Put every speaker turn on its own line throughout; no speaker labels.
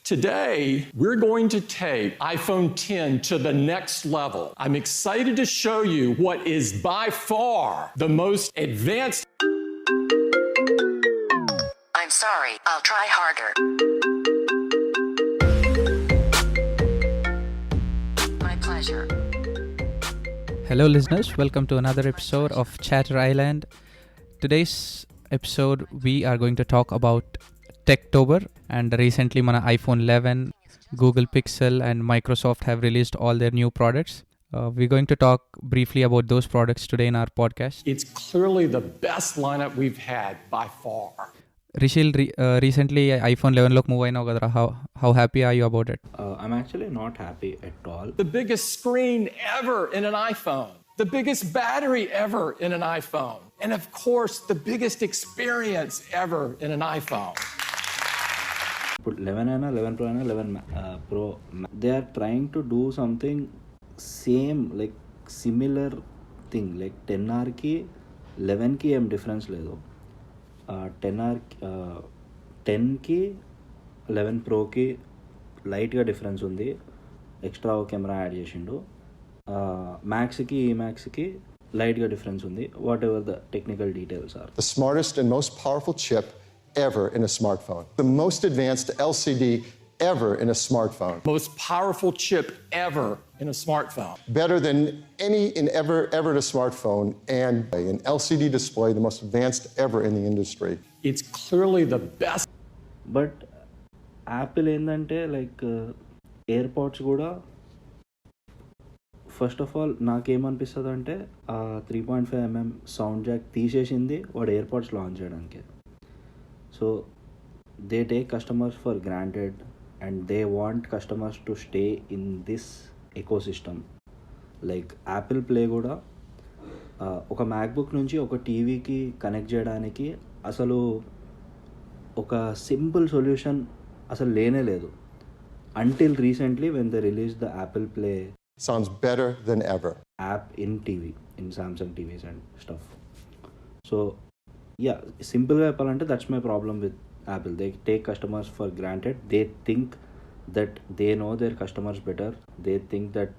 Today, we're going to take iPhone 10 to the next level. I'm excited to show you what is by far the most advanced.
I'm sorry, I'll try harder. My pleasure.
Hello, listeners. Welcome to another episode of Chatter Island. Today's episode, we are going to talk about Techtober, and recently, mana iPhone 11, Google Pixel, and Microsoft have released all their new products. We're going to talk briefly about those products today in our podcast.
It's clearly the best lineup we've had by far.
Rishil, recently iPhone 11 look move aina kadra. How happy are you about it?
I'm actually not happy at all.
The biggest screen ever in an iPhone. The biggest battery ever in an iPhone. And of course, the biggest experience ever in an iPhone.
Put 11 and 11 Pro and 11 Pro. They are trying to do something same, like similar thing. Like 10R ki 11 ki em difference ledo. 10R 10 ki 11 Pro ki light ga difference undi. Extra camera add చేసిండు. Max ki Max ki light ga difference undi. Whatever the technical details are.
The smartest and most powerful chip ever in a smartphone. The most advanced LCD ever in a smartphone.
Most powerful chip ever in a smartphone.
Better than any in ever in a smartphone, and an LCD display, the most advanced ever in the industry.
It's clearly the best.
But Apple ఏంటంటే like AirPods కూడా first of all నాకేమనిపిస్తుంది అంటే 3.5mm sound Jack తీసేసింది వాడు AirPods launch చేయడానికి. So they take customers for granted and they want customers to stay in this ecosystem. Like Apple play కూడా ఒక MacBook నుంచి ఒక టీవీకి కనెక్ట్ చేయడానికి అసలు ఒక సింపుల్ సొల్యూషన్ అసలు లేనే లేదు until recently when they released the Apple Play.
Sounds better than ever.
App in TV, in Samsung TVs and stuff. So yeah, simple గా చెప్పాలంటే that's my problem with Apple. They take customers for granted. They think that they know their customers better. They think that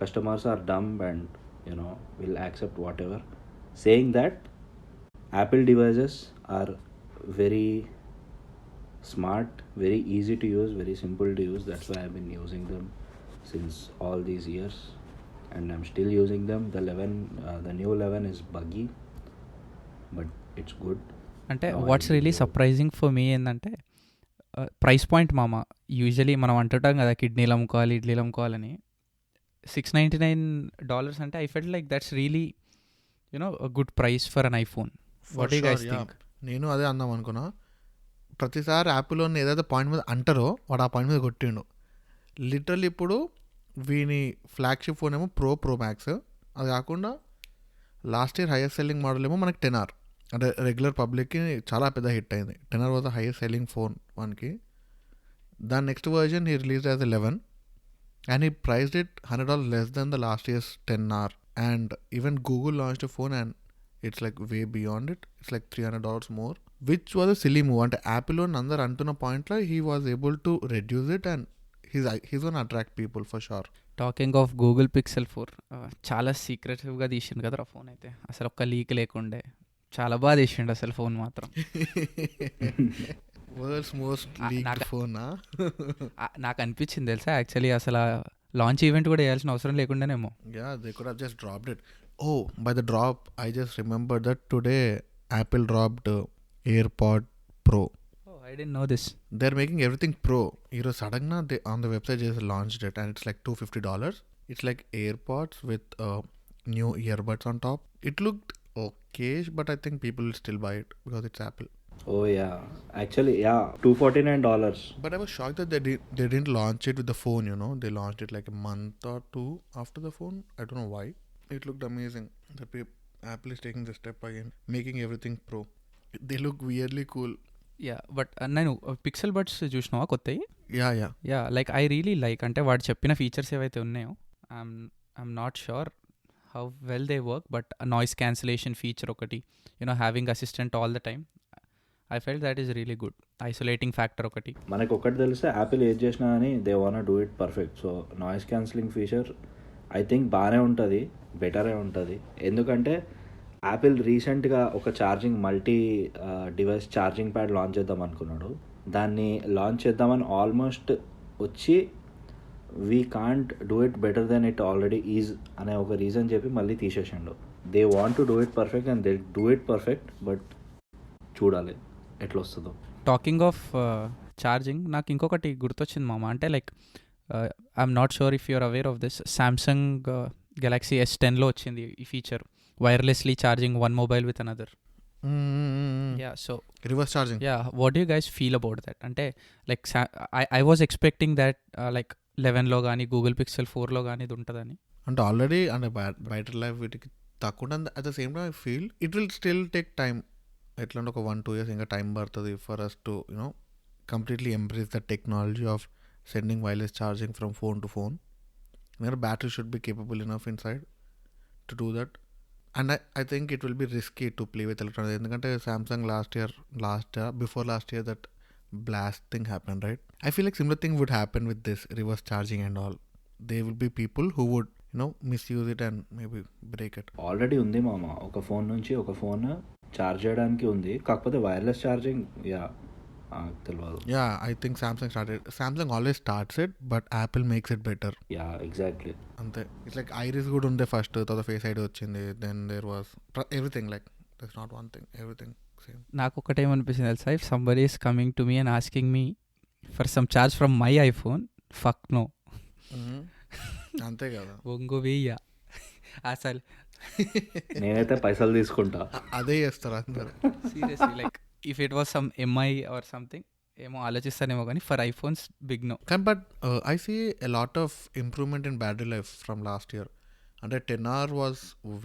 customers are dumb and will accept whatever. Saying that, Apple devices are very smart, very easy to use, very simple to use. That's why I've been using them since all these years and I'm still using them. The new 11 is buggy, but it's good.
అంటే what's really surprising for me ఏంటంటే price point మామ. Usually మనం అంటుంటాం కదా కిడ్నీలు అమ్ముకోవాలి ఇడ్లీలు అమ్ముకోవాలని. $699 అంటే I felt like that's really good price for an iPhone. What you guys think?
నేను అదే అందాం అనుకున్నా. ప్రతిసారి యాప్లోని ఏదైతే పాయింట్ మీద అంటారో వాడు ఆ పాయింట్ మీద కొట్టిండు. లిటరల్లీ ఇప్పుడు వీని ఫ్లాగ్షిప్ ఫోన్ ఏమో ప్రో మ్యాక్స్. అది కాకుండా last year highest selling model ఏమో మనకి 10R, అంటే రెగ్యులర్ పబ్లిక్కి చాలా పెద్ద హిట్ అయింది. 10R was the highest selling phone వన్కి. దాని next version he released as 11 and he priced it $100 less than the last year's 10R. And even Google launched a phone and it's like way beyond it. It's like $300 more, which was a silly move. అంటే Apple అందరు అంటున్న పాయింట్లో he was able to reduce it and he's gonna attract people for sure.
Talking of Google Pixel 4 చాలా సీక్రెటివ్గా తీసిండు కదా ఆ phone. అయితే అసలు ఒక్క లీక్ లేకుండే చాలా బాగా తీసిండు అసలు ఫోన్ మాత్రం.
World's most leaked phone.
నాకు అనిపించింది తెలుసా యాక్చువల్లీ అసలు లాంచ్ ఈవెంట్ కూడా వేయాల్సిన అవసరం లేకుండానేమో.
Yeah, they could have just dropped it. Oh, by the drop, I just remembered that today Apple dropped AirPod Pro.
Oh, I didn't know this.
They're making everything Pro. Suddenly they on the website just launched it and it's like $250. It's like AirPods with new earbuds on top. It looked okay, but I think people will still buy it because it's Apple.
Oh yeah, actually yeah, $249.
But I was shocked that they didn't launch it with the phone. They launched it like a month or two after the phone. I don't know why. It looked amazing. Apple is taking the step again, making everything Pro. They look weirdly cool.
Yeah but నేను Pixel Buds చూసినావా కొత్తవి?
Yeah
like I really like. అంటే వాడు చెప్పిన features ఏవైతే ఉన్నాయో I'm not sure how well they work, but noise cancellation feature ఒకటి, having assistant all the time, I felt that is really good. Isolating factor ఒకటి.
మనకు ఒకటి తెలిస్తే యాపిల్ ఏది చేసినా అని they want do it perfect. So noise cancelling feature I think బాగానే ఉంటుంది, బెటరే ఉంటుంది. ఎందుకంటే యాపిల్ రీసెంట్గా ఒక charging multi device charging pad launch చేద్దాం అనుకున్నాడు. దాన్ని లాంచ్ చేద్దామని ఆల్మోస్ట్ వచ్చి we can't do it better than it already is అనే ఒక రీజన్ చెప్పి మళ్ళీ తీసేసిండు. They want to do it perfect and they do it perfect, but చూడాలి ఎట్లా వస్తుందో.
టాకింగ్ ఆఫ్ ఛార్జింగ్, నాకు ఇంకొకటి గుర్తొచ్చింది మామ. అంటే like I'm not sure if you're aware of this, Samsung Galaxy S10లో వచ్చింది ఈ feature, wirelessly charging one mobile with another. Yeah, so
reverse charging.
Yeah, what do you guys feel about that? అంటే like I was expecting that like 11లో కానీ Google pixel 4లో కానీ ఇది ఉంటుందని.
అంటే ఆల్రెడీ అంటే బ్యాటరీ లైఫ్ వీటికి తక్కువ. At the same time I feel it will still take time. ఎట్లా అంటే ఒక 1-2 years ఇంకా టైం పడుతుంది for us to you know completely embrace the technology of sending wireless charging from phone to phone. ఎందుకంటే battery should be capable enough inside to do that. And I think it will be risky to play with electronics. ఎందుకంటే Samsung before last year that blast thing happened, right? I feel like similar thing would happen with this reverse charging and all. There will be people who would misuse it and maybe break it.
Already ఉంది మామ, ఒక phone నుంచి ఒక phone charge చేయడానికి ఉంది, కాకపోతే wireless charging తెలియదు.
I think Samsung always starts it, but Apple makes it better.
Exactly.
అంతే. It's like iris కూడా ఉండే ఫస్ట్, తర్వాత ఫేస్ ఐడి వచ్చింది, then there was everything, like there's not one thing, everything same.
నాకు ఒకటేమనిపిస్తుంది తెలుసా, if somebody is coming to me and asking me for some charge from my iPhone, fuck no.
అంతే కదా,
ఒంగు వెయ్య అసలు
నేనైతే పైసలు తీసుకుంటా,
అదే చేస్తారు అందరు.
Seriously, like if it was some MI or something ఏమో ఆలోచిస్తానేమో, కానీ for iPhones big no.
But I see a lot of improvement in battery life from last year. అంటే 10 hours was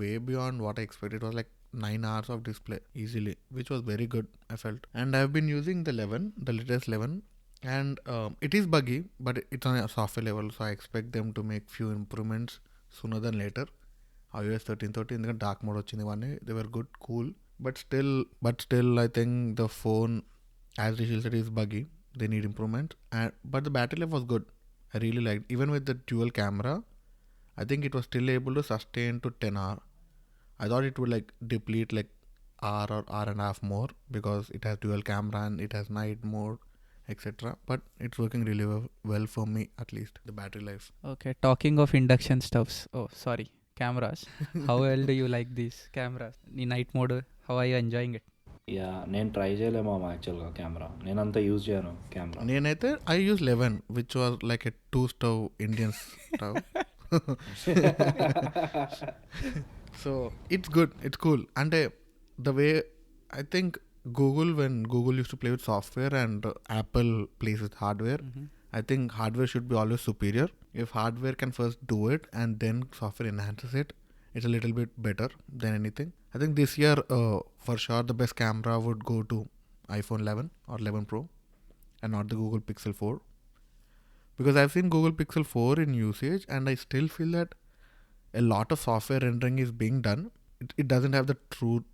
way beyond what I expected. It was like 9 hours of display easily, which was very good, I felt. And I've been using the latest 11, and it is buggy, but it's on a software level, so I expect them to make few improvements sooner than later. iOS 13 ఎందుకంటే dark mode వచ్చింది, ఇవన్నీ they were good, cool, but still I think the phone, as Rishi said, is buggy. They need improvement, but the battery life was good. I really liked, even with the dual camera, I think it was still able to sustain to 10 hours. I thought it would like deplete like hour or hour and a half more because it has dual camera and it has night mode, etc. But it's working really well for me, at least the battery life.
Okay, talking of induction stuffs, cameras. How well do you like these cameras? The night mode, how are you enjoying it?
నేను try చేయలేమో యాక్చువల్గా camera, నేను అంతా use చేయను camera.
నేనైతే I use 11, which was like a 2-stove Indian stove. So it's good, it's cool. And the way I think when Google used to play with software and Apple plays with hardware, I think hardware should be always superior. If hardware can first do it and then software enhances it, it's a little bit better than anything. I think this year for sure the best camera would go to iPhone 11 or 11 Pro and not the Google Pixel 4, because I've seen Google Pixel 4 in usage and I still feel that a lot of software rendering is being done. It doesn't have the truth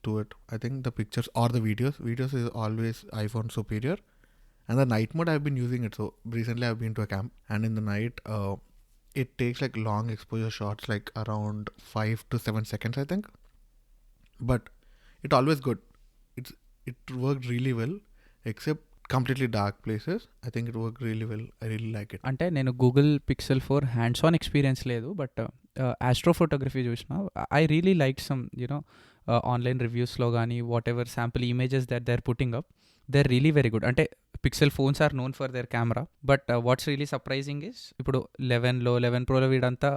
to it. I think the pictures or the videos is always iPhone superior. And the night mode, I've been using it. So recently I've been to a camp, and in the night it takes like long exposure shots, like around 5 to 7 seconds, I think. But it always good. It worked really well, except completely dark places. I think it worked really well. I really like it.
అంటే నేను Google Pixel 4 hands on experience లేదు, but astrophotography చూసిన. I really like some online రివ్యూస్లో కానీ whatever sample images that they are putting up, they are really very good. అంటే Pixel phones are known for their camera, but what's really surprising is ఇప్పుడు 11 ప్రోలో వీడంతా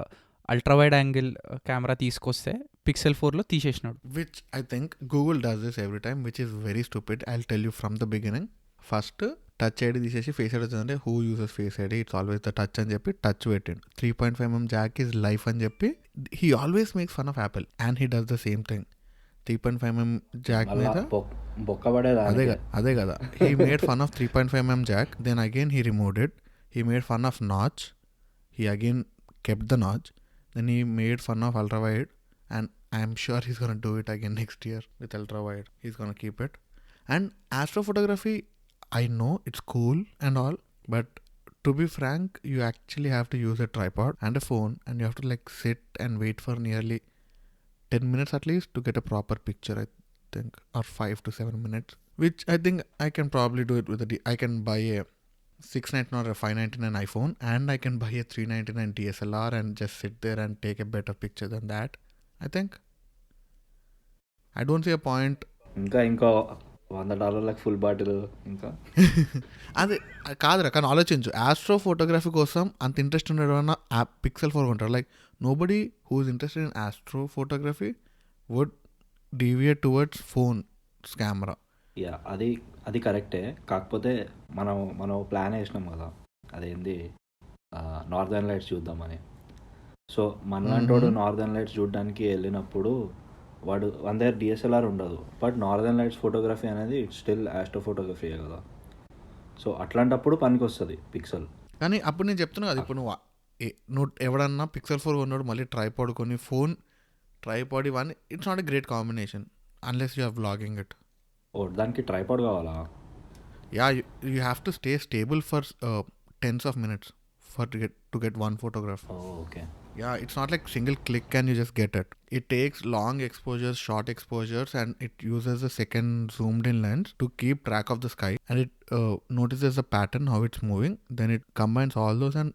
ultra wide angle camera తీసుకొస్తే Pixel 4లో తీసేసినాడు.
Which I think Google does this every time, which is very stupid. I'll tell you from the beginning. First touch ID తీసేసి face ID వచ్చిందంటే who uses face ID, it's always the touch అని చెప్పి touch పెట్టిండు. 3.5mm Jack is life అని చెప్పి he always makes fun of Apple and he does the same thing. 3.5mm jack మీద అదే కదా he made fun of 3.5mm jack, then again he removed it. He made fun of notch, he again kept the notch, then he made fun of ultra wide, and I'm sure he's gonna do it again next year with ultra wide. He's gonna keep it. And astrophotography, I know it's cool and all, but to be frank, you actually have to use a tripod and a phone, and you have to like sit and wait for nearly 10 minutes at least to get a proper picture, I think, or 5 to 7 minutes, which I think I can probably do it with I can buy a 699 or a 599 iPhone, and I can buy a 399 DSLR and just sit there and take a better picture than that, I think. I don't see a point.
ఇంకా $100 full bottle ఇంకా
అదే కాదురా, కానీ ఆలోచించు, astro photography కోసం అంత interest ఉండేవాళ్ళ app Pixel 4 ఉంటారు. Like nobody who is interested in astro photography would deviate towards phone camera.
Yeah అది కరెక్టే. కాకపోతే మనం ప్లాన్ వేసినాం కదా, అదేంది నార్దర్న్ లైట్స్ చూద్దామని. సో మనలాంటోడు నార్దర్న్ లైట్స్ చూడడానికి వెళ్ళినప్పుడు వాడు మన దగ్గర డిఎస్ఎల్ఆర్ ఉండదు, బట్ నార్దర్న్ లైట్స్ ఫోటోగ్రఫీ అనేది ఇట్స్ స్టిల్ ఆస్ట్రో ఫోటోగ్రఫీయే కదా. సో అట్లాంటప్పుడు పనికి వస్తుంది పిక్సెల్.
కానీ అప్పుడు నేను చెప్తున్నా కదా, ఇప్పుడు నువ్వు ఎవడన్నా పిక్సెల్ 4 కొన్నాడు మళ్ళీ ట్రైపాడ్ కొని ఫోన్ ట్రైపాడ్ ఇవన్నీ, it's not a great combination unless you are vlogging it.
Oh దానికి ట్రైపాడ్ కావాలా?
Yeah, you have to stay stable for tens of minutes for to get one photograph.
Oh, okay.
Yeah, it's not like single click and you just get it. It takes long exposures, short exposures, and it uses a second zoomed in lens to keep track of the sky, and it notices the pattern, how it's moving. Then it combines all those and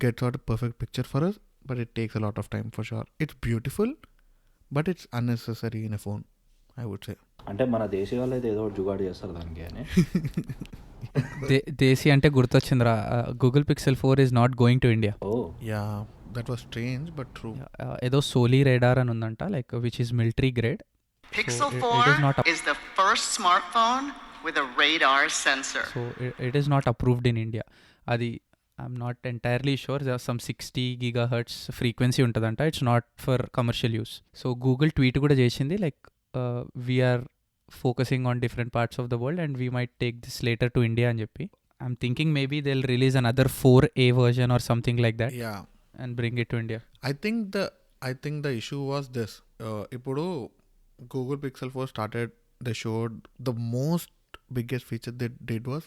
gets out a perfect picture for us, but it takes a lot of time for sure. It's beautiful, but it's unnecessary in a phone, I would say.
అంటే మన దేశీ వాళ్ళు అయితే ఏదో జుగాడు చేస్తారు దానికి అని.
దేశీ అంటే గుర్తొచ్చిందిరా, Google Pixel 4 is not going to India.
Oh
yeah, that was strange but true.
ఏదో సోలీ రేడార్ అని ఉందంట, like which is military grade.
Pixel 4 is the first smartphone with a radar sensor.
So it is not approved in India. అది I'm not entirely sure. There's some 60 gigahertz frequency ఉంటుందంట. It's not for commercial use. So Google tweet కూడా చేసింది, like we are focusing on different parts of the world and we might take this later to India అని చెప్పి. I'm thinking maybe they'll release another 4A version or something like that.
Yeah,
and bring it to India.
I think the issue was this. Ipudu Google Pixel 4 started, they showed the most biggest feature they did was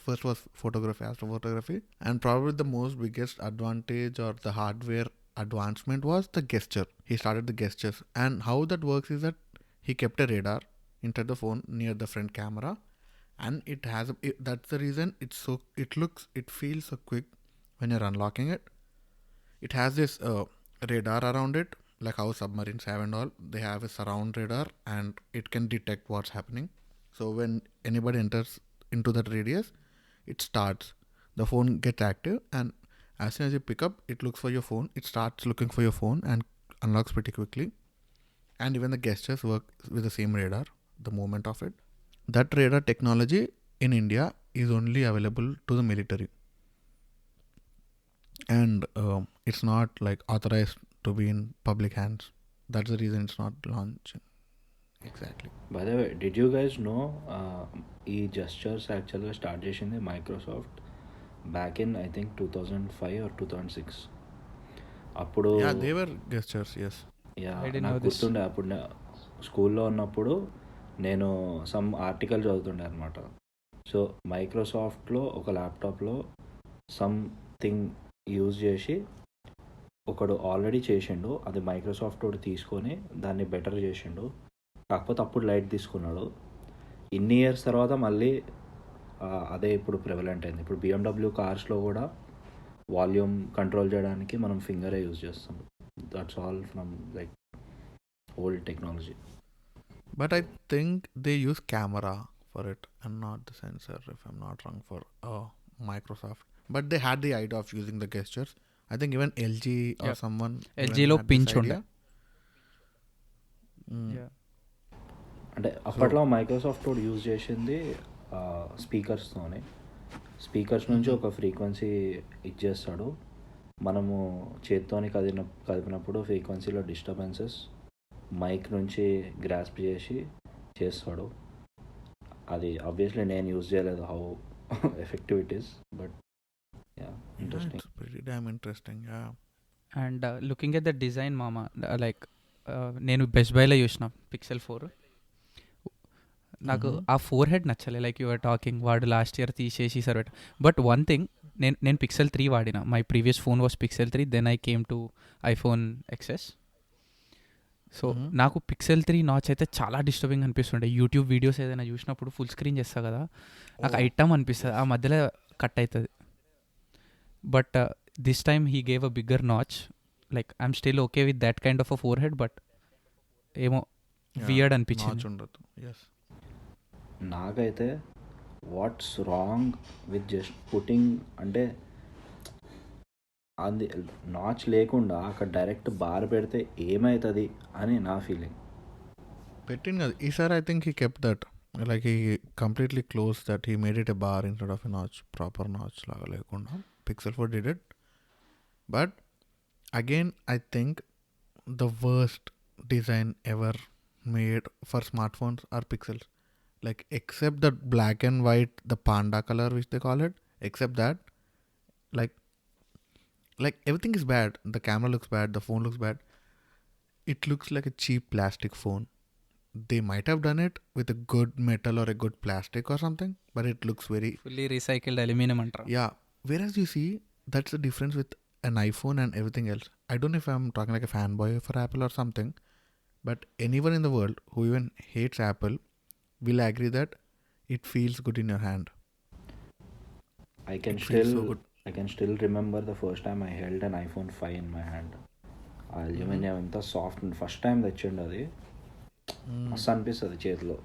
photography, astrophotography, and probably the most biggest advantage or the hardware advancement was the gesture. He started the gestures, and how that works is that he kept a radar inside the phone near the front camera, and that's the reason it feels so quick when you're unlocking it. It has this radar around it, like how submarines have and all. They have a surround radar and it can detect what's happening. So when anybody enters into that radius, it starts. The phone gets active, and as soon as you pick up, it looks for your phone. It starts looking for your phone and unlocks pretty quickly. And even the gestures work with the same radar the moment of it. That radar technology in India is only available to the military, and it's not like authorized to be in public hands. That's the reason it's not launched. Exactly.
By the way, did you guys know ఈ gestures యాక్చువల్గా start చేసింది Microsoft back in I think 2005 or 2006. అప్పుడు
they were gestures, yes.
నాకు గుర్తుండే, అప్పుడు స్కూల్లో ఉన్నప్పుడు నేను సమ్ ఆర్టికల్ చదువుతుండే అనమాట. సో మైక్రోసాఫ్ట్లో ఒక ల్యాప్టాప్లో సంథింగ్ యూజ్ చేసి ఒకడు ఆల్రెడీ చేసిండు, అది మైక్రోసాఫ్ట్ వాడు తీసుకొని దాన్ని బెటర్ చేసిండు. కాకపోతే అప్పుడు లైట్ తీసుకున్నాడు. ఇన్ని ఇయర్స్ తర్వాత మళ్ళీ అదే ఇప్పుడు ప్రివలెంట్ అయింది. ఇప్పుడు BMW కార్స్లో కూడా వాల్యూమ్ కంట్రోల్ చేయడానికి మనం ఫింగరే యూజ్ చేస్తాం. That's all from like old technology.
But I think they use camera for it and not the sensor, if I'm not wrong, for Microsoft. But they had the idea of using the gestures. I think even LG or someone.
LG లో pinch ఉండే.
అంటే అప్పట్లో Microsoft వాడు use చేసింది స్పీకర్స్తోనే. Speakers నుంచి ఒక frequency ఇచ్చేస్తాడు. మనము చేత్తోని కదిపినప్పుడు ఫ్రీక్వెన్సీలో డిస్టర్బెన్సెస్ మైక్ నుంచి గ్రాస్ప్ చేసి చేస్తాడు. అది ఆబ్వియస్లీ నేను యూజ్ చేయలేదు how effective it is, but interesting.
It's pretty damn interesting, yeah.
And looking at the design, mama, like నేను బెస్ట్ బైలో చూసిన పిక్సెల్ 4. నాకు ఆ ఫోర్ హెడ్ నచ్చలే. లైక్ యువర్ టాకింగ్ వాడు లాస్ట్ ఇయర్ తీసేసి సార్ పెట్ట. బట్ వన్ థింగ్, నేను పిక్సెల్ 3 వాడిన. My previous phone was Pixel 3, then I came to iPhone XS. So నాకు పిక్సెల్ 3 నాచ్ అయితే చాలా డిస్టర్బింగ్ అనిపిస్తుండే. యూట్యూబ్ వీడియోస్ ఏదైనా చూసినప్పుడు ఫుల్ స్క్రీన్ చేస్తా కదా, నాకు ఐటమ్ అనిపిస్తుంది, ఆ మధ్యలో కట్ అవుతుంది. But this time he gave a bigger notch. Like I'm still okay with that kind of a four head, but ఏమో వియర్డ్ అనిపించింది.
ఉండదు. ఎస్,
నాకైతే what's wrong with just putting అంటే అది నాచ్ లేకుండా అక్కడ డైరెక్ట్ బార్ పెడితే ఏమవుతుంది అని నా ఫీలింగ్.
పెట్టింది కదా ఈసారి. I think he కెప్ that, like he completely close that, he made it a bar instead of a notch, proper notch లాగా లేకుండా. Pixel 4 did it. But again I think the worst design ever made for smartphones are pixels. Like except the black and white, the panda color which they call it, except that, like everything is bad. The camera looks bad, the phone looks bad. It looks like a cheap plastic phone. They might have done it with a good metal or a good plastic or something, but it looks very
fully recycled aluminium అంటారు.
yeah. Whereas you see, that's the difference with an iPhone and everything else. I don't know if I'm talking like a fanboy for Apple or something, but anyone in the world who even hates Apple will agree that it feels good in your hand.
I can still remember the first time I held an iPhone 5 in my hand. Aluminium ఎంత soft ఉంది. First time తెచ్చిండు అది, మస్తు అనిపిస్తుంది చేతిలో.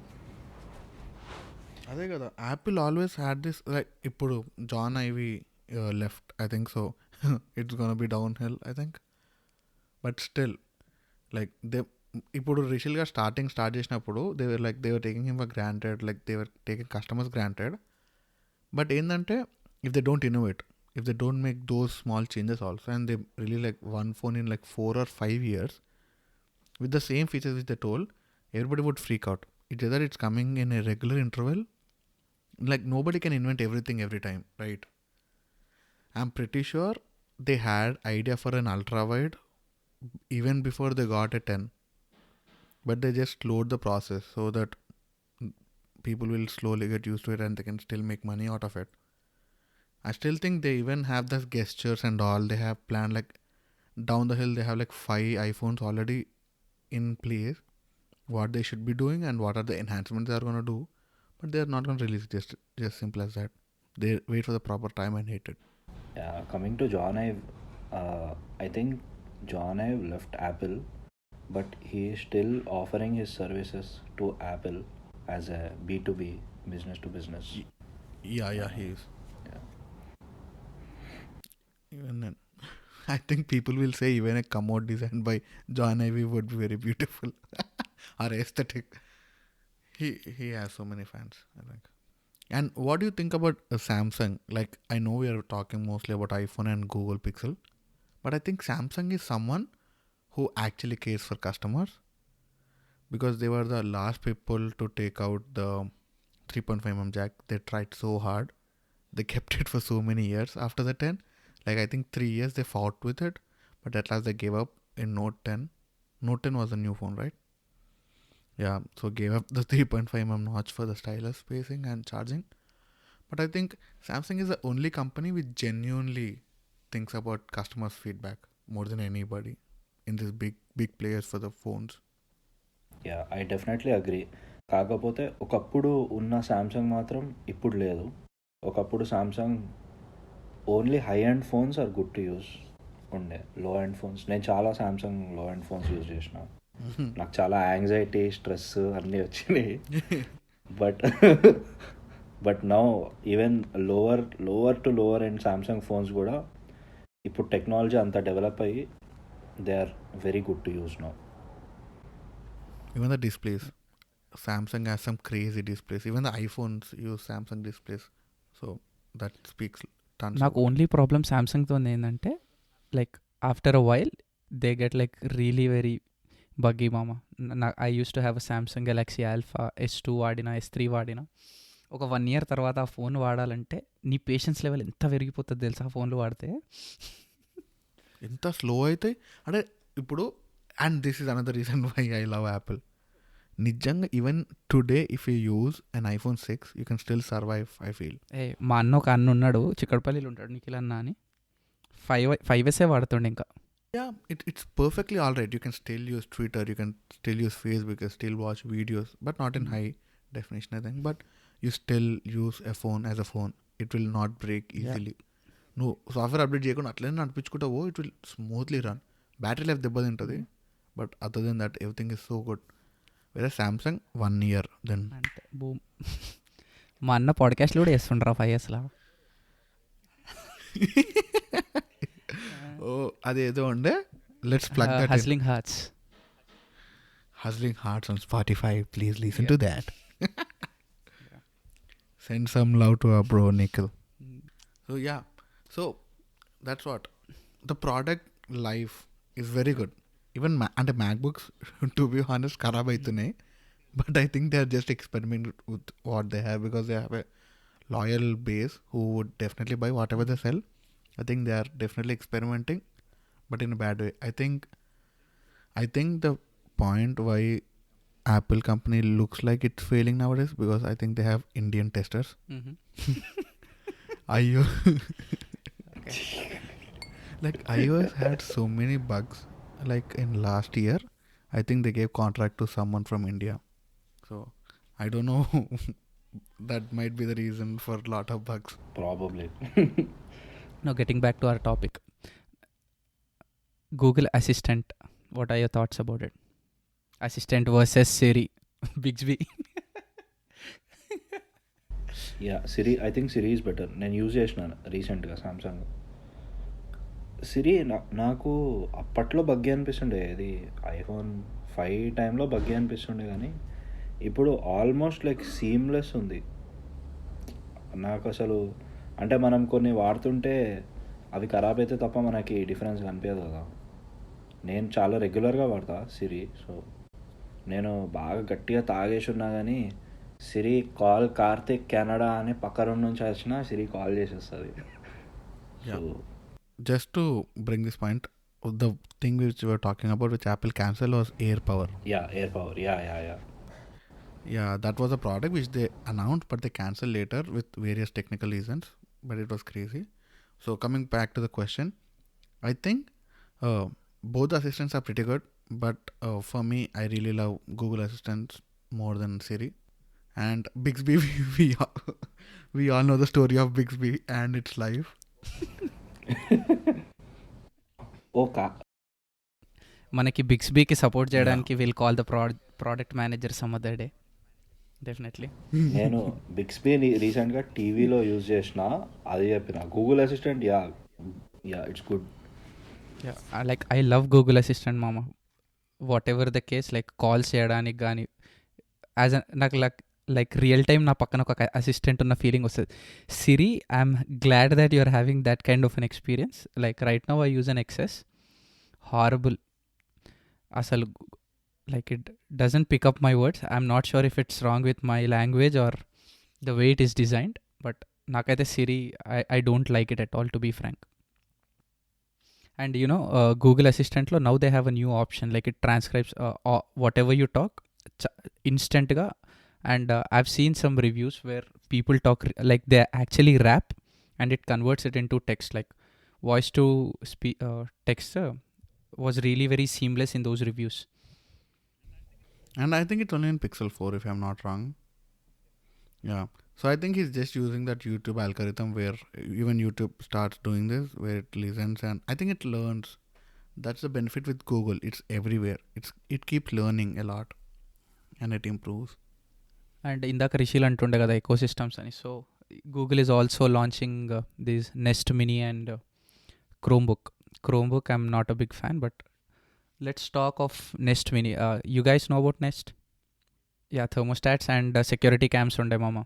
అదే కదా, Apple always had this. Like ఇప్పుడు Jony Ive left, I think so it's gonna be down hill I think. But still like they ఇప్పుడు రిషిల్గా స్టార్ట్ చేసినప్పుడు they were taking him for granted, like they were taking customers granted. But ఏంటంటే if they don't innovate, if they don't make those small changes also, and they really like one phone in like 4 or 5 years with the same features which they told, everybody would freak out. It's either it's coming in a regular interval, like nobody can invent everything every time, right? I'm pretty sure they had idea for an ultra wide even before they got a 10, but they just slowed the process so that people will slowly get used to it and they can still make money out of it. I still think they even have those gestures and all. They have planned like down the hill, they have like 5 iPhones already in place, what they should be doing and what are the enhancements they are going to do. But they are not going to release just simple as that. They wait for the proper time and hate it.
Yeah, coming to John Ive, I think John Ive left Apple, but he is still offering his services to Apple as a B2B, business to business.
Yeah, he is. Even then, I think people will say even a commode designed by John Ive would be very beautiful or aesthetic. He has so many fans, I think. And what do you think about Samsung? Like, I know we are talking mostly about iPhone and Google Pixel, but I think Samsung is someone who actually cares for customers, because they were the last people to take out the 3.5mm jack. They tried so hard. They kept it for so many years after the 10. Like, I think 3 years they fought with it, but at last they gave up in Note 10. Note 10 was a new phone, right? Yeah, so gave up the 3.5mm notch for the stylus spacing and charging. But I think Samsung is the only company which genuinely thinks about customers' feedback more than anybody in this big players for the phones.
Yeah, I definitely agree. కాకపోతే ఒకప్పుడు ఉన్న Samsung మాత్రం ఇప్పుడు లేదు. ఒకప్పుడు Samsung only high and phones are good to use ఉండే. Low and phones, నేను చాలా సామ్సంగ్ లో అండ్ ఫోన్స్ యూజ్ చేసిన. నాకు చాలా యాంగ్జైటీ, స్ట్రెస్ అన్నీ వచ్చినాయి. But now even lower to lower and Samsung phones కూడా ఇప్పుడు టెక్నాలజీ అంతా డెవలప్ అయ్యి they are very good to use now.
Even the displays, Samsung has some crazy displays. Even the iPhones use Samsung displays, so that speaks tons.
నాకు only problem సామ్సంగ్తో ఏంటంటే, like after a while they get like really very buggy మామ. I use to have a Samsung Galaxy Alpha S2 వాడినా, S3 వాడినా. ఒక 1 year తర్వాత ఆ phone వాడాలంటే నీ పేషెన్స్ లెవెల్ ఎంత పెరిగిపోతుంది తెలుసా ఆ ఫోన్లు వాడితే.
ఎంత స్లో అయితే అంటే ఇప్పుడు. And this is another reason why I love Apple. నిజంగా even today if you use an iPhone 6 you can still survive I feel.
మా అన్న ఒక అన్న ఉన్నాడు చిక్కడపల్లిలో ఉంటాడు నిఖిల్ అన్న అని 5S వాడుతుండే ఇంకా.
Yeah, it's perfectly alright. You can still use Twitter, you can still use Facebook, you can still watch videos, but not in high definition, I think. But you still use a phone as a phone. It will not break easily. No software update చేయకుండా అట్లనే నడిపించుకుంటావో it will smoothly run. Battery life దెబ్బతింటుంది, but other than that everything is so good. Whereas Samsung 1 year then.
అంటే boom. మా అన్న పాడ్కాస్ట్లు కూడా చేస్తుండ్రా 5Sలో.
ఓ అదేదో ఉండే let's plug that
hustling hearts.
Hustling Hearts on Spotify. Please listen to that. Send some love to our bro Nikhil. So yeah, so that's what the product life is very good. Even and MacBooks, to be honest, kharab aitunayi. But I think they are just experimenting with what they have because they have a loyal base who would definitely buy whatever they sell. I think they are definitely experimenting, but in a bad way. I think the point why Apple company looks like it's failing nowadays because I think they have Indian testers. Like iOS had so many bugs. Like in last year, I think they gave contract to someone from India. So I don't know. That might be the reason for a lot of bugs.
Probably.
Now getting back to our topic, Google Assistant. What are your thoughts about it? Assistant versus Siri, Bixby.
Yeah, Siri. I think Siri is better. నేను use చేసిన రీసెంట్గా Samsung సిరి. నాకు అప్పట్లో buggy అనిపిస్తుండే, ఇది iPhone 5 టైంలో buggy అనిపిస్తుండే, కానీ ఇప్పుడు almost like seamless ఉంది. నాకు అసలు అంటే మనం కొన్ని వాడుతుంటే అవి ఖరాబ్ అయితే తప్ప మనకి డిఫరెన్స్ కనిపించదు కదా. నేను చాలా రెగ్యులర్గా వాడతా సిరి. సో నేను బాగా గట్టిగా తాగేసి ఉన్నా కానీ సిరి కాల్ కార్తిక్ కెనడా అని పక్క రూమ్ నుంచి వచ్చినా సిరి కాల్ చేసేస్తుంది. So
just to bring this point, the thing which we were talking about which Apple cancelled was AirPower.
AirPower. Yeah,
that was a product which they announced but they cancelled later with various technical reasons, but it was crazy. So coming back to the question, I think both assistants are pretty good, but for me I really love Google Assistant more than Siri. And Bixby, we all know the story of Bixby and its life.
మనకి బిక్స్బీకి support చేయడానికి will call the product manager some other day definitely.
నేను Bixby రీసెంట్గా టీవీలో use చేసిన, అది చెప్పిన Google Assistant. Yeah it's good.
Like I love Google Assistant మామ. Whatever the case, like calls చేయడానికి కానీ యాజ్ నాకు లైక్ రియల్ టైమ్ నా పక్కన ఒక అసిస్టెంట్ ఉన్న ఫీలింగ్ వస్తుంది. Siri, I'm glad that you are having that kind of an experience. Like right now I use an XS horrible. అసలు like it doesn't pick up my words. I'm not sure if it's wrong with my language or the way it is designed, but nakaithe Siri, I don't like it at all, to be frank. And you know, Google Assistant lo now they have a new option, like it transcribes whatever you talk instant ga. And I've seen some reviews where people talk like they actually rap and it converts it into text, like voice to text was really very seamless in those reviews.
And I think it's only in Pixel 4 if I'm not wrong. Yeah. So I think he's just using that YouTube algorithm where even YouTube starts doing this, where it listens and I think it learns. That's the benefit with Google. It's everywhere. It keeps learning a lot and it improves.
And indaka Rishil antunde kada ecosystems ani. So Google is also launching this Nest Mini and Chromebook. I'm not a big fan, but let's talk of Nest Mini. You guys know about Nest? Yeah, thermostats and security cams unde mama.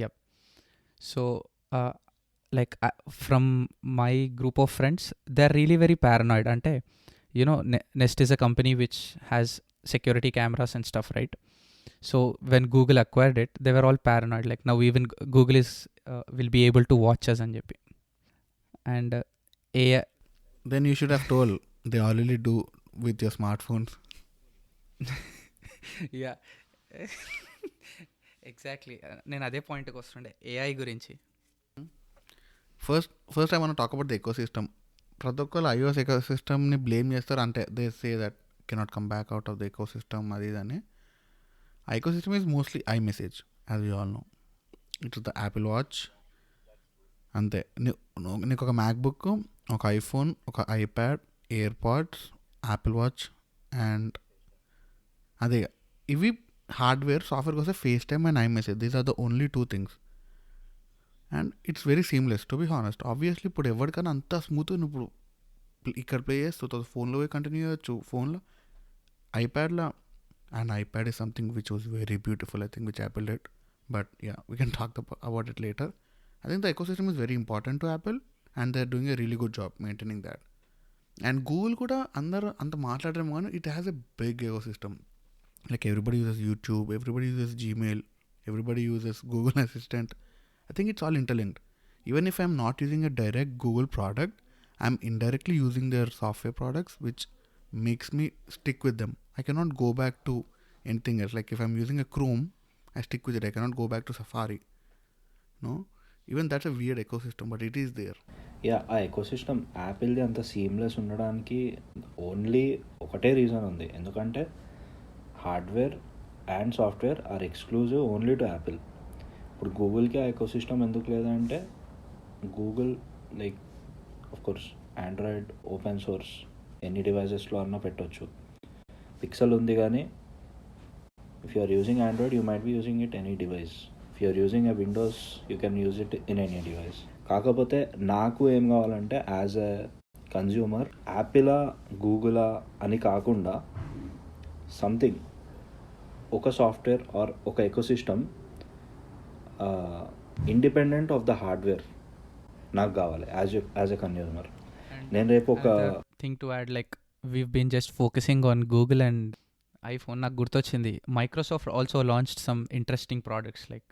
Yep. So like from my group of friends, they're really very paranoid. Ante you know, Nest is a company which has security cameras and stuff, right? So when Google acquired it, they were all paranoid, like now even Google is will be able to watch us and చెప్పి. And AI
then you should have told they already do with your smartphones.
Yeah exactly. నేను అదే పాయింట్కి వస్తుండే AI గురించి.
First I want talk about the ecosystem. ప్రతి ఒక్కరు iOS ఎకో సిస్టమ్ని బ్లేమ్ చేస్తారు, అంటే they say that cannot come back out of the ecosystem అది ఇది అని. Ecosystem is mostly iMessage, as you all know. It's the Apple Watch అంతే. నీకు ఒక మ్యాక్బుక్, ఒక ఐఫోన్, ఒక iPad, AirPods, Apple Watch and అదే. ఇవి హార్డ్వేర్. సాఫ్ట్వేర్కి వస్తే FaceTime and iMessage, these are the only 2 things. And it's very seamless to be honest. Obviously ఇప్పుడు ఎవరికైనా అంత స్మూత్ ఇప్పుడు ఇక్కడ ప్లే చేస్తూ ఫోన్లో పోయి కంటిన్యూ చేయొచ్చు, ఫోన్లో ఐప్యాడ్లో. And iPad is something which was very beautiful, I think, which Apple did. But yeah, we can talk about it later. I think the ecosystem is very important to Apple and they're doing a really good job maintaining that. And Google kuda andaru anta maatladremo gaani it has a big ecosystem. Like everybody uses YouTube, everybody uses Gmail, everybody uses Google Assistant. I think it's all interlinked. Even if I'm not using a direct Google product, I'm indirectly using their software products, which makes me stick with them. I cannot go back to anything else. Like if I'm using a Chrome, I stick with it. I cannot go back to Safari. No? Even that's a weird ecosystem but it is there.
Yeah, ఆ ecosystem యాపిల్ది అంత seamless ఉండడానికి only ఒకటే reason ఉంది, ఎందుకంటే hardware and software are exclusive only to Apple. ఇప్పుడు గూగుల్కి ఆ ఎకోసిస్టమ్ ఎందుకు లేదంటే Google like of course Android open source ఎన్ని డివైజెస్లో అన్నా పెట్టవచ్చు. పిక్సెల్ ఉంది కానీ if you are using Android you might be using it any device. If you're using a Windows you can use it in any device. కాకపోతే నాకు ఏం కావాలంటే యాజ్ ఎ కన్జ్యూమర్ యాపిలా గూగులా అని కాకుండా సంథింగ్, ఒక సాఫ్ట్వేర్ ఆర్ ఒక ecosystem independent of the hardware నాకు కావాలి యాజ్ ఎ కన్జ్యూమర్. నేను రేపు ఒక
thing to add, like we've been just focusing on Google and iPhone. నాకు గుర్తొచ్చింది Microsoft also launched some interesting products. Like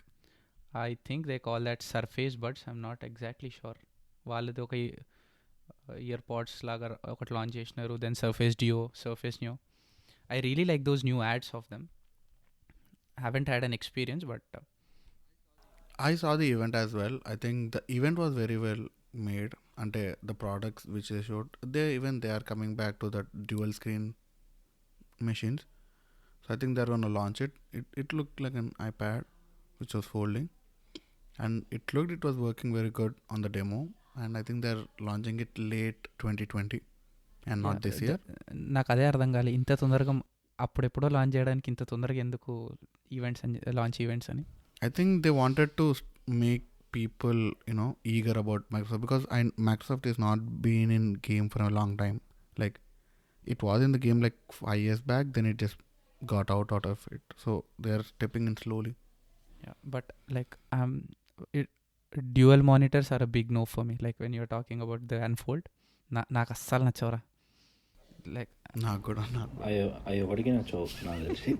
I think they call that Surface Buds, I'm not exactly sure. వాళ్ళది ఒక earpods లాగా ఒకటి launch చేసినారు. Then Surface Duo, Surface Neo. I really like those new ads of them. Haven't had an experience but
I saw the event as well. I think the event was very well made. Ante the products which they showed, they are coming back to the dual screen machines. So I think they're going to launch it. It looked like an iPad which was folding, and it was working very good on the demo. And I think they're launching it late 2020 and not this year.
నాకు అదే అర్థం కాలే, ఇంత తొందరగా అప్పుడెప్పుడో launch చేయడానికి ఇంత తొందరగా ఎందుకు ఈవెంట్స్ అని, లాంచ్ ఈవెంట్స్ అని.
I think they wanted to make people, eager about Microsoft, because Microsoft is not been in game for a long time. Like it was in the game like 5 years back, then it just got out of it. So they are stepping in slowly.
Yeah, but like dual monitors are a big no for me. Like when you're talking about the unfold, నాకు అస్సలు నచ్చవరా. Like
నాకు కూడా
అవి ఎవరికి నచ్చవు నాకు తెలిసి.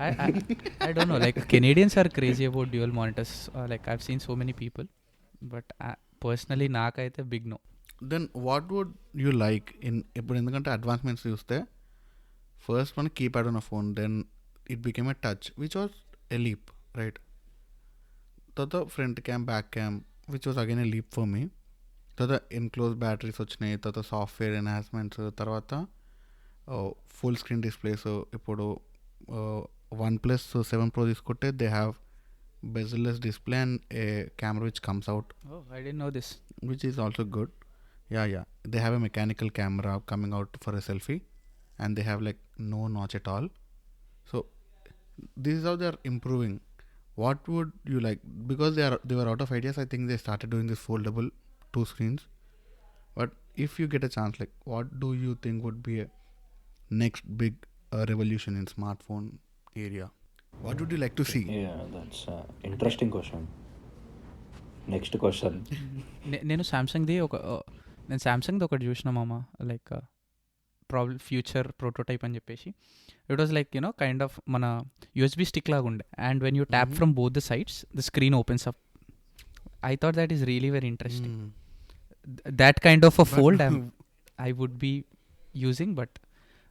I don't know, like Canadians are crazy about dual monitors. Like I've seen so many people, but personally నాకైతే big no.
Then what would you like in ఇప్పుడు ఎందుకంటే అడ్వాన్స్మెంట్స్ చూస్తే ఫస్ట్ మన కీప్యాడ్ ఉన్న phone, then it became a touch which was a leap, right? తర్వాత front cam, back cam which was again a leap for me. తర్వాత enclose batteries వచ్చినాయి, తర్వాత software enhancements, తర్వాత ఫుల్ స్క్రీన్ డిస్ప్లేస్. ఇప్పుడు OnePlus 7 Pro తీసుకుంటే they have bezel-less display and a camera which comes out.
Oh, I didn't know this.
Which is also good. Yeah. They have a mechanical camera coming out for a selfie and they have like no notch at all. So this is how they are improving. What would you like? Because they were out of ideas, I think they started doing this foldable 2 screens. But if you get a chance, like what do you think would be a next big revolution in smartphone area? What would you like to see?
Yeah, that's an interesting question. Next question.
నేను సామ్సంగ్ది ఒకటి చూసిన మామ, like problem future prototype అని చెప్పేసి. It was like kind of మన USB stick లాగా ఉండే, and when you tap from both the sides the screen opens up. I thought that is really very interesting. That kind of a fold I would be using, but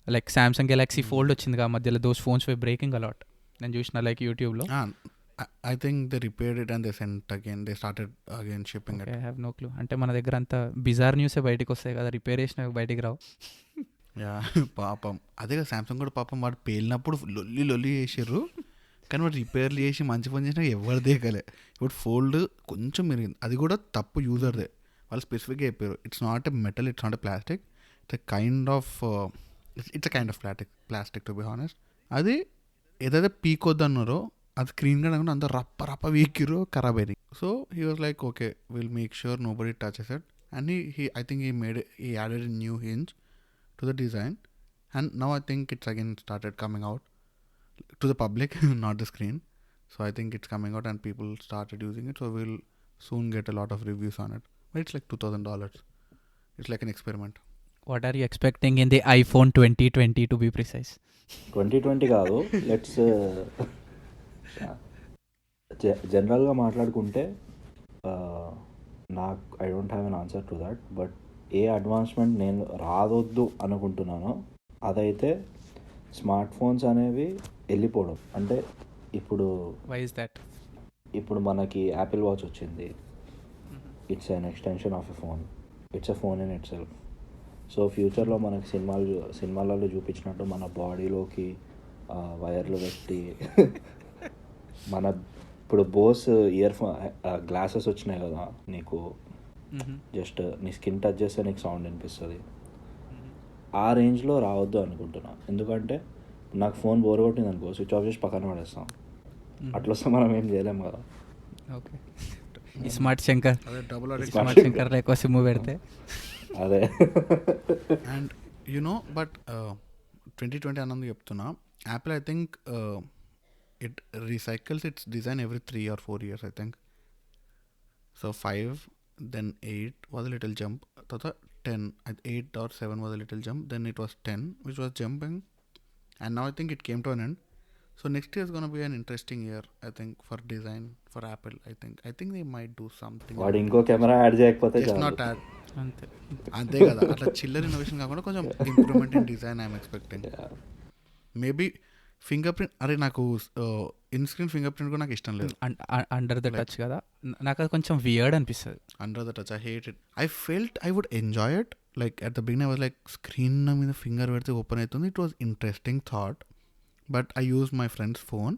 like Samsung Galaxy Fold వచ్చింది కదా మధ్యలో, those phones were breaking a lot. నేను చూసిన like యూట్యూబ్లో.
I think they repaired it and they sent again. They started again shipping it.
I have no clue. అంటే మన దగ్గర అంతా బిజార్ న్యూసే బయటకు వస్తాయి కదా, రిపేర్ చేసిన బయటికి రావు.
యా పాపం అదే కదా సామ్సంగ్ కూడా పాపం వాడు పేలినప్పుడు లొల్లి చేసారు, కానీ వాడు రిపేర్లు చేసి మంచి పని చేసినా ఎవరు దేకలే. ఇప్పుడు ఫోల్డ్ కొంచెం మెరిగింది, అది కూడా తప్పు యూజర్దే. వాళ్ళు స్పెసిఫిక్గా చెప్పారు it's not a metal, it's not a plastic, it's a kind of plastic to be honest. అది ఏదైతే పీకొద్దు అన్నారో అది స్క్రీన్ కూడా అంత రప్ప వీకిరు ఖరాబ్ అయింది. So he was like okay will make sure nobody touches it. And I think he added a new hinge to the design, and now I think it's again started coming out to the public not the screen. So I think it's coming out and people started using it, so we'll soon get a lot of reviews on it. But it's like $2,000. It's like an experiment.
What are you expecting in the iPhone 2020 to be precise?
2020 కాదు, let's జనరల్గా మాట్లాడుకుంటే నాకు I don't have an answer to that. But ఏ advancement నేను రాదొద్దు అనుకుంటున్నానో అదైతే smart phones అనేవి వెళ్ళిపోవడం. అంటే ఇప్పుడు
వై ఇస్ దట్?
ఇప్పుడు మనకి యాపిల్ వాచ్ వచ్చింది, it's an extension of a phone, it's a phone in it self. So ఫ్యూచర్లో మనకి సినిమాలలో చూపించినట్టు మన బాడీలోకి వైర్లు పెట్టి మన ఇప్పుడు బోస్ ఇయర్ ఫోన్ గ్లాసెస్ వచ్చినాయి కదా నీకు, జస్ట్ నీ స్కిన్ టచ్ చేస్తే నీకు సౌండ్ వినిపిస్తుంది. ఆ రేంజ్లో రావద్దు అనుకుంటున్నా. ఎందుకంటే నాకు ఫోన్ బోర్ కొట్టింది అనుకో, స్విచ్ ఆఫ్ చేసి పక్కన పడేస్తాం. అట్లా వస్తే మనం ఏం చేయలేము కదా.
ఓకే, స్మార్ట్ శంకర్ ఎక్కువ సిమ్ పెడితే
అదే.
అండ్ బట్ 2020 అన్నది చెప్తున్నా, Apple I think it recycles its design every 3 or 4 years, I think. So 5, then 8 was a little jump, tata 10, 8 or 7 was a little jump, then it was 10 which was jumping, and now I think it came to an end. So next year is going to be an interesting year, I think, for design for Apple. I think they might do something.
వాడు ఇంకో camera add చేయకపోతే
just not add అంతే కదా, అట్లా చిల్లర్ innovation కాకుండా కొంచెం improvement in design I'm expecting. Maybe finger print, అరే నాకు ఇన్ స్క్రీన్ ఫింగర్ ప్రింట్ కూడా నాకు ఇష్టం లేదు.
అండర్ ద టచ్ కదా, నాకు అది కొంచెం వియర్డ్ అనిపిస్తుంది.
Under the touch I hate it. I felt I would enjoy it, like at the beginning I was like screen మీద ఫింగర్ పెడితే ఓపెన్ అవుతుంది. It was interesting thought, but I use my friend's phone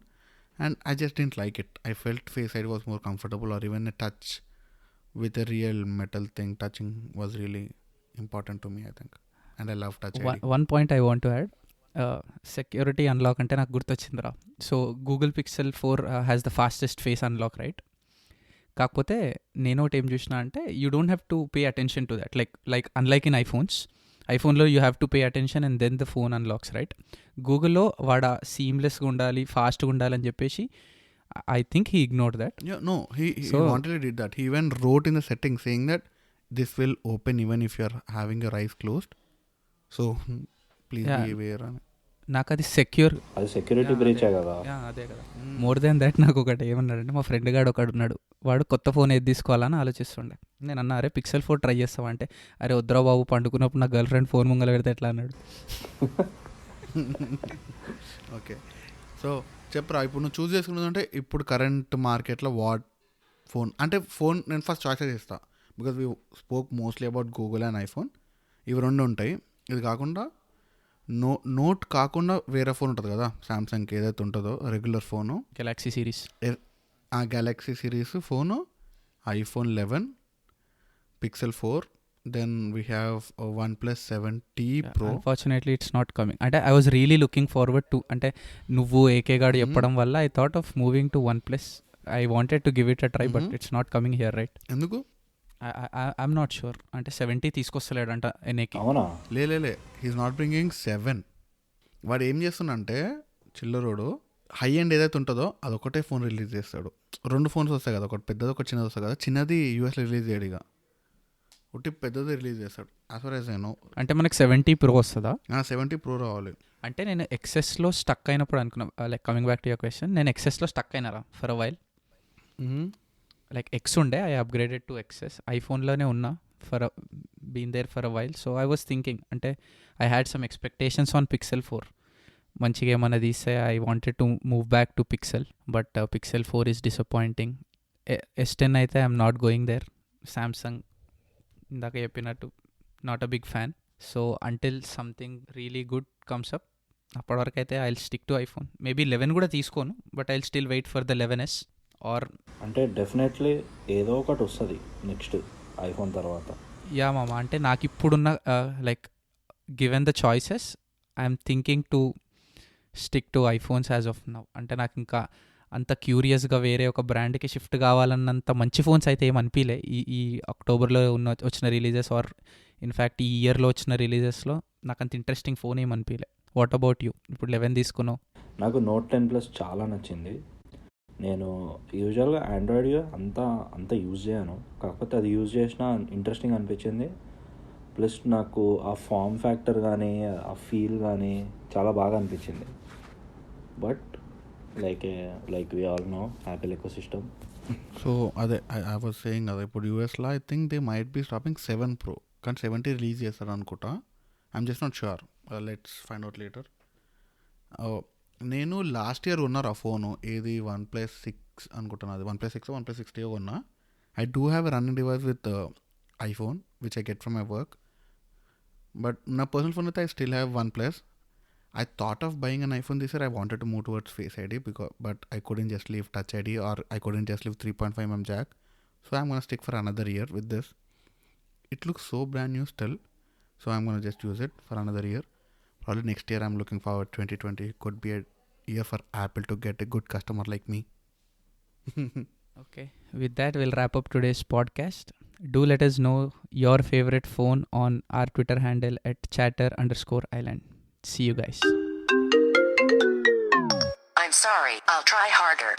and I just didn't like it. I felt Face ID was more comfortable, or even a touch with a real metal thing touching was really important to me, I think, and I love touch ID.
One point I want to add, security unlock అంటే నాకు గుర్తొచ్చిందిరా. So Google Pixel 4 has the fastest face unlock, right? కాకపోతే నేను ఒకటి ఏం చూసినా అంటే you don't have to pay attention to that. Like unlike in ఐఫోన్లో you have to pay attention and then the phone unlocks, right? గూగుల్లో వాడ సీమ్లెస్గా ఉండాలి, ఫాస్ట్గా ఉండాలని చెప్పేసి I think he ignored that.
Yeah, no, he wanted did that. He even wrote in the settings saying that this will open even if you are having your eyes closed. So please be aware.
నాకు అది secure,
అది security బ్రీచే కదా.
అదే కదా. More than that నాకు ఒకటి ఏమన్నాడంటే, మా ఫ్రెండ్ గాడు ఒకడు ఉన్నాడు, వాడు కొత్త ఫోన్ ఏది తీసుకోవాలని ఆలోచిస్తుండే. నేను అన్నా, అరే పిక్సెల్ 4 ట్రై చేస్తావా అంటే, అరే వద్దురా బాబు, పండుకున్నప్పుడు నా గర్ల్ ఫ్రెండ్ ఫోన్ ముంగల పెడితే ఎట్లా అన్నాడు.
ఓకే, సో చెప్పరా ఇప్పుడు నువ్వు చూస్ చేసుకున్నదంటే ఇప్పుడు కరెంట్ మార్కెట్లో వాట్ ఫోన్ అంటే ఫోన్ నేను ఫస్ట్ చాయిస్ చేస్తా, because we spoke mostly about Google and iPhone. ఇవి రెండు ఉంటాయి. ఇది కాకుండా నోట్ కాకుండా వేరే ఫోన్ ఉంటుంది కదా, సామ్సంగ్కి ఏదైతే ఉంటుందో రెగ్యులర్ ఫోను,
గెలాక్సీ సిరీస్,
ఆ Galaxy series phone, iPhone 11, Pixel 4, then we have a OnePlus 7T Pro.
Unfortunately it's not coming. అంటే I was really looking forward to, అంటే నువ్వు ఏకే గాడు చెప్పడం వల్ల I thought of moving to OnePlus. I wanted to give it a try, but it's not coming here, right?
ఎందుకు?
I'm not sure. అంటే 70 తీసుకొస్తలేడు అంట ఎన్ఏకి.
అవునా?
లే హీస్ నాట్ బ్రింగింగ్ 7. వాడు ఏం చేస్తుండంటే చిల్లరోడు హై ఎండ్ ఏదైతే ఉంటుందో అదొకటే ఫోన్ రిలీజ్ చేస్తాడు. 2 ఫోన్స్ వస్తాయి కదా, ఒకటి పెద్దది ఒకటి చిన్నది వస్తుంది కదా. చిన్నది యూఎస్లో రిలీజ్ చేయడు, ఇక ఒకటి పెద్దది రిలీజ్ చేస్తాడు. As for as I know.
అంటే మనకి 70 Pro వస్తుందా?
70 Pro రావాలి.
అంటే నేను ఎక్సెస్లో స్టక్ అయినప్పుడు అనుకున్నా, like coming back to your question, నేను ఎక్సెస్లో స్టక్ అయినారా for a while. Like X ఉండే, ఐ అప్గ్రేడెడ్ టు ఎక్సెస్. ఐఫోన్లోనే ఉన్నా for been there for a while. So I was thinking, అంటే I had some expectations on Pixel 4. మంచిగా ఏమన్నా తీస్తే I wanted to move back to Pixel, but Pixel 4 is disappointing. S10 అయితే I'm not going there. Samsung ఇందాక చెప్పినట్టు not a big fan. So until something really good comes up, అప్పటి వరకు అయితే I will stick to iPhone. Maybe 11 కూడా తీసుకోను, but I will still wait for the 11s or
అంటే definitely ఏదో ఒకటి వస్తుంది నెక్స్ట్ ఐఫోన్ తర్వాత.
యా మామ, అంటే నాకు ఇప్పుడున్న like given the choices I'm thinking to stick to iPhones as of now. అంటే నాకు ఇంకా అంత క్యూరియస్గా వేరే ఒక బ్రాండ్కి షిఫ్ట్ కావాలన్నంత మంచి ఫోన్స్ అయితే ఏం అనిపించలే ఈ అక్టోబర్లో వచ్చిన రిలీజెస్ ఆర్ ఇన్ఫ్యాక్ట్ ఈ ఇయర్లో వచ్చిన రిలీజెస్లో నాకు అంత ఇంట్రెస్టింగ్ ఫోన్ ఏం అనిపించలే. What about you? ఇప్పుడు 11 తీసుకున్నావు.
నాకు నోట్ 10 ప్లస్ చాలా నచ్చింది. నేను యూజువల్గా ఆండ్రాయిడ్ అంత యూజ్ చేయను, కాకపోతే అది యూజ్ చేసినా ఇంట్రెస్టింగ్ అనిపించింది. ప్లస్ నాకు ఆ ఫామ్ ఫ్యాక్టర్ కానీ ఆ ఫీల్ కానీ చాలా బాగా అనిపించింది. But like we all know Apple ecosystem.
So అదే ఐ వాజ్ సేయింగ్ కదా, ఇప్పుడు యూఎస్లో I think they might be stopping 7 Pro, కానీ 70 రిలీజ్ చేస్తారు అనుకుంటా. I'm just not sure, let's find out later. నేను లాస్ట్ ఇయర్ ఉన్నారు ఆ ఫోను, ఏది OnePlus 6 అనుకుంటున్నా, అది OnePlus 6 OnePlus 6T ఉన్నా. I do have a running device with iPhone which I get from my work. But నా పర్సనల్ ఫోన్ అయితే I still have OnePlus. I thought of buying an iPhone this year. I wanted to move towards Face ID but I couldn't just leave Touch ID, or I couldn't just leave 3.5mm jack. So I'm going to stick for another year with this. It looks so brand new still. So I'm going to just use it for another year. Probably next year I'm looking forward. 2020 could be a year for Apple to get a good customer like me.
Okay. With that, we'll wrap up today's podcast. Do let us know your favorite phone on our Twitter handle at chatter_island. See you guys.
I'm sorry, I'll try harder.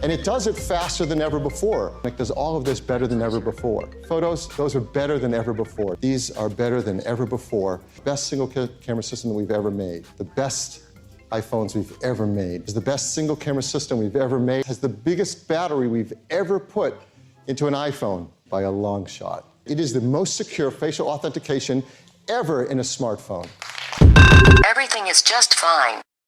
And it does it faster than ever before. It does all of this better than ever before. Photos, those are better than ever before. These are better than ever before. Best single camera system that we've ever made. The best iPhones we've ever made. It's the best single camera system we've ever made. It has the biggest battery we've ever put into an iPhone by a long shot. It is the most secure facial authentication ever in a smartphone.
Everything is just fine.